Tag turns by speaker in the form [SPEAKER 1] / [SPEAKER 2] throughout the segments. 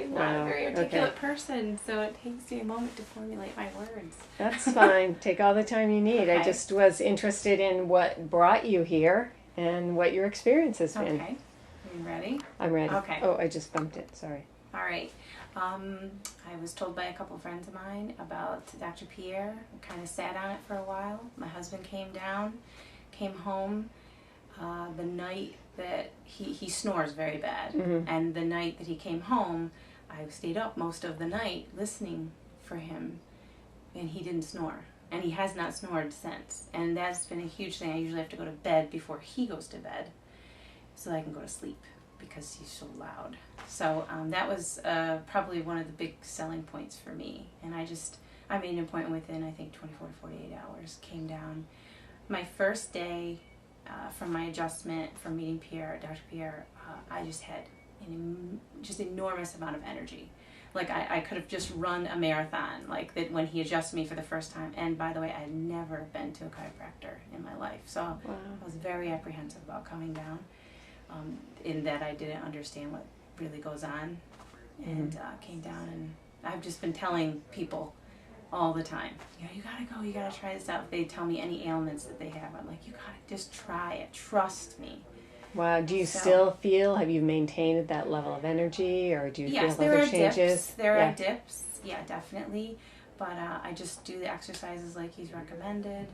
[SPEAKER 1] I'm not a very articulate person, so it takes me a moment to formulate my words.
[SPEAKER 2] That's fine. Take all the time you need.
[SPEAKER 1] Okay.
[SPEAKER 2] I just was interested in what brought you here and what your experience has been.
[SPEAKER 1] Okay. Are you ready?
[SPEAKER 2] I'm ready.
[SPEAKER 1] Okay.
[SPEAKER 2] Oh, I just bumped it. Sorry.
[SPEAKER 1] All right. I was told by a couple friends of mine about Dr. Pierre. I kind of sat on it for a while. My husband came home the night that he snores very bad.
[SPEAKER 2] Mm-hmm.
[SPEAKER 1] And the night that he came home, I stayed up most of the night listening for him, and he didn't snore. And he has not snored since. And that's been a huge thing. I usually have to go to bed before he goes to bed so that I can go to sleep, because he's so loud. So that was probably one of the big selling points for me. And I made an appointment within, I think, 24 to 48 hours. Came down. My first day from my adjustment from meeting Dr. Pierre, I just had an enormous amount of energy. Like I could have just run a marathon, like that when he adjusted me for the first time. And by the way, I had never been to a chiropractor in my life. So
[SPEAKER 2] Wow.
[SPEAKER 1] I was very apprehensive about coming down. In that I didn't understand what really goes on, and came down, and I've just been telling people all the time, you gotta go, you gotta try this out. If they tell me any ailments that they have, I'm like, you gotta just try it, trust me.
[SPEAKER 2] Wow. Do you still feel, have you maintained that level of energy, or do you feel
[SPEAKER 1] there
[SPEAKER 2] other
[SPEAKER 1] are
[SPEAKER 2] changes?
[SPEAKER 1] There are dips, yeah, definitely, but I just do the exercises like he's recommended.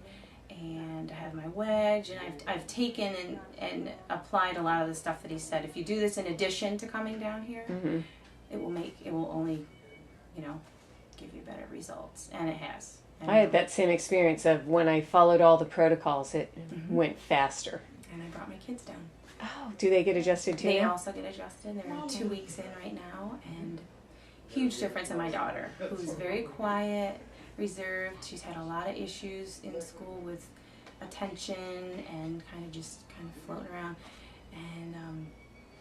[SPEAKER 1] And I have my wedge, and I've taken and applied a lot of the stuff that he said. If you do this in addition to coming down here,
[SPEAKER 2] Mm-hmm.
[SPEAKER 1] it will only, give you better results, and it has.
[SPEAKER 2] I had that same experience of when I followed all the protocols, it went faster.
[SPEAKER 1] And I brought my kids down.
[SPEAKER 2] Oh, do they get adjusted too?
[SPEAKER 1] They also get adjusted. They're 2 weeks in right now, and huge difference in my daughter, who's very quiet, reserved. She's had a lot of issues in school with attention and kind of floating around, and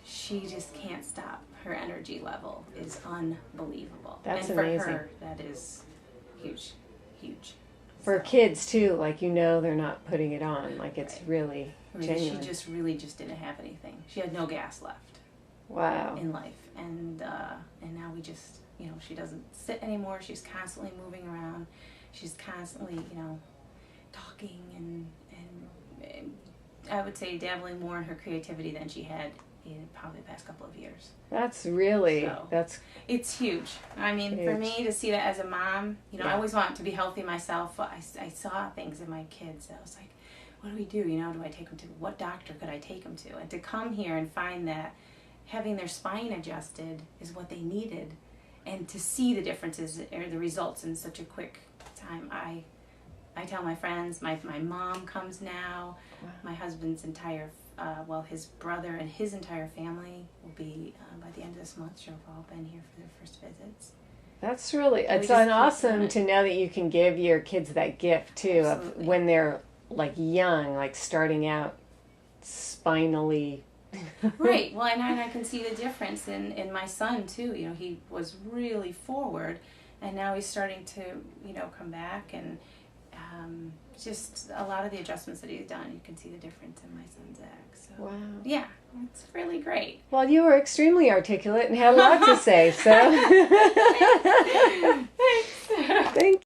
[SPEAKER 1] she just can't stop. Her energy level is unbelievable.
[SPEAKER 2] That's
[SPEAKER 1] and
[SPEAKER 2] amazing.
[SPEAKER 1] For her, that is huge.
[SPEAKER 2] For kids too, like they're not putting it on, like it's really genuine.
[SPEAKER 1] She just didn't have anything. She had no gas left.
[SPEAKER 2] Wow.
[SPEAKER 1] In life, and now we just. She doesn't sit anymore. She's constantly moving around. She's constantly, talking and I would say dabbling more in her creativity than she had in probably the past couple of years.
[SPEAKER 2] That's really,
[SPEAKER 1] it's huge. I mean,
[SPEAKER 2] huge.
[SPEAKER 1] For me to see that as a mom, I always want to be healthy myself. But I saw things in my kids that I was like, what do we do? Do I take them to, what doctor could I take them to? And to come here and find that having their spine adjusted is what they needed. And to see the differences or the results in such a quick time, I tell my friends, my mom comes now,
[SPEAKER 2] Wow.
[SPEAKER 1] My husband's entire, his brother and his entire family will be, by the end of this month, she'll have all been here for their first visits.
[SPEAKER 2] That's really, it's awesome to know that you can give your kids that gift too. Absolutely. Of when they're like young, like starting out spinally.
[SPEAKER 1] Right. Well, and I can see the difference in my son too. He was really forward, and now he's starting to, come back, and just a lot of the adjustments that he's done, you can see the difference in my son Zach. So,
[SPEAKER 2] wow.
[SPEAKER 1] Yeah, it's really great.
[SPEAKER 2] Well, you were extremely articulate and had a lot to say, so.
[SPEAKER 1] Thanks.
[SPEAKER 2] Thank